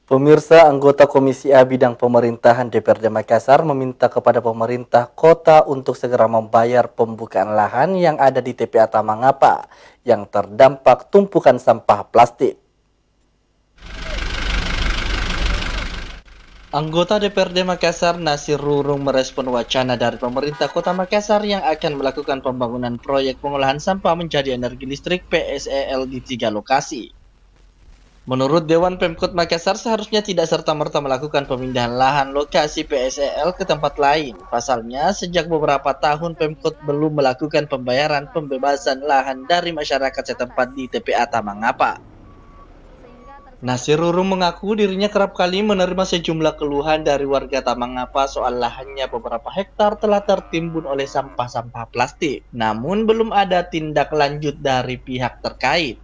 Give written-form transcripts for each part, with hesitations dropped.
Pemirsa, anggota Komisi A Bidang Pemerintahan DPRD Makassar meminta kepada pemerintah kota untuk segera membayar pembukaan lahan yang ada di TPA Tamangapa yang terdampak tumpukan sampah plastik. Anggota DPRD Makassar Nasir Rurung merespon wacana dari pemerintah Kota Makassar yang akan melakukan pembangunan proyek pengolahan sampah menjadi energi listrik PSEL di 3 lokasi. Menurut Dewan Pemkot Makassar, seharusnya tidak serta-merta melakukan pemindahan lahan lokasi PSEL ke tempat lain. Pasalnya, sejak beberapa tahun Pemkot belum melakukan pembayaran pembebasan lahan dari masyarakat setempat di TPA Tamangapa. Nasir Rurung mengaku dirinya kerap kali menerima sejumlah keluhan dari warga Tamangapa soal lahannya beberapa hektar telah tertimbun oleh sampah-sampah plastik. Namun belum ada tindak lanjut dari pihak terkait.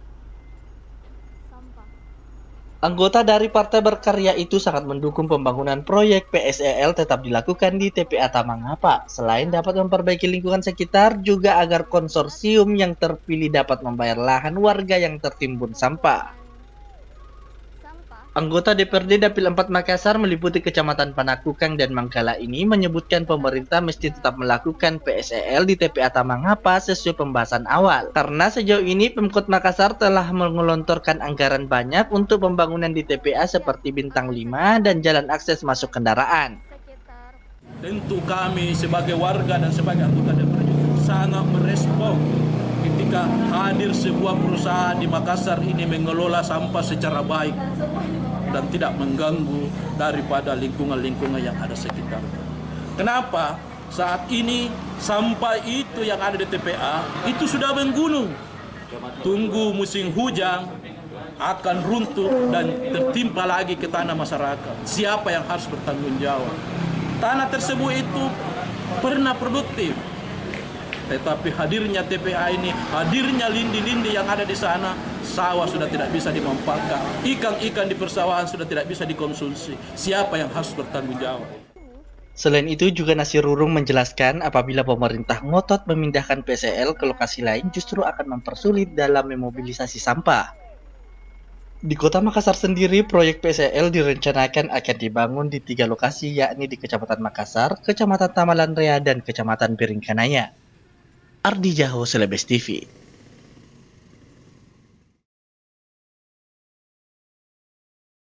Anggota dari Partai Berkarya itu sangat mendukung pembangunan proyek PSEL tetap dilakukan di TPA Tamangapa. Selain dapat memperbaiki lingkungan sekitar, juga agar konsorsium yang terpilih dapat membayar lahan warga yang tertimbun sampah. Anggota DPRD Dapil 4 Makassar meliputi Kecamatan Panakukang dan Mangkala ini menyebutkan pemerintah mesti tetap melakukan PSEL di TPA Tamangapa sesuai pembahasan awal. Karena sejauh ini Pemkot Makassar telah mengelontorkan anggaran banyak untuk pembangunan di TPA seperti Bintang 5 dan jalan akses masuk kendaraan. Tentu kami sebagai warga dan sebagai anggota DPRD sangat merespon ketika hadir sebuah perusahaan di Makassar ini mengelola sampah secara baik dan tidak mengganggu daripada lingkungan-lingkungan yang ada sekitar. Kenapa? Saat ini sampah itu yang ada di TPA itu sudah menggunung. Tunggu musim hujan akan runtuh dan tertimpa lagi ke tanah masyarakat. Siapa yang harus bertanggung jawab? Tanah tersebut itu pernah produktif. Tetapi hadirnya TPA ini, hadirnya lindi-lindi yang ada di sana, sawah sudah tidak bisa dimanfaatkan, ikan-ikan di persawahan sudah tidak bisa dikonsumsi. Siapa yang harus bertanggung jawab? Selain itu juga Nasir Rurung menjelaskan apabila pemerintah ngotot memindahkan PSEL ke lokasi lain justru akan mempersulit dalam memobilisasi sampah. Di Kota Makassar sendiri, proyek PSEL direncanakan akan dibangun di 3 lokasi, yakni di Kecamatan Makassar, Kecamatan Tamalan Rea, dan Kecamatan Biringkanaya. Ardi Jaho, Celebes TV.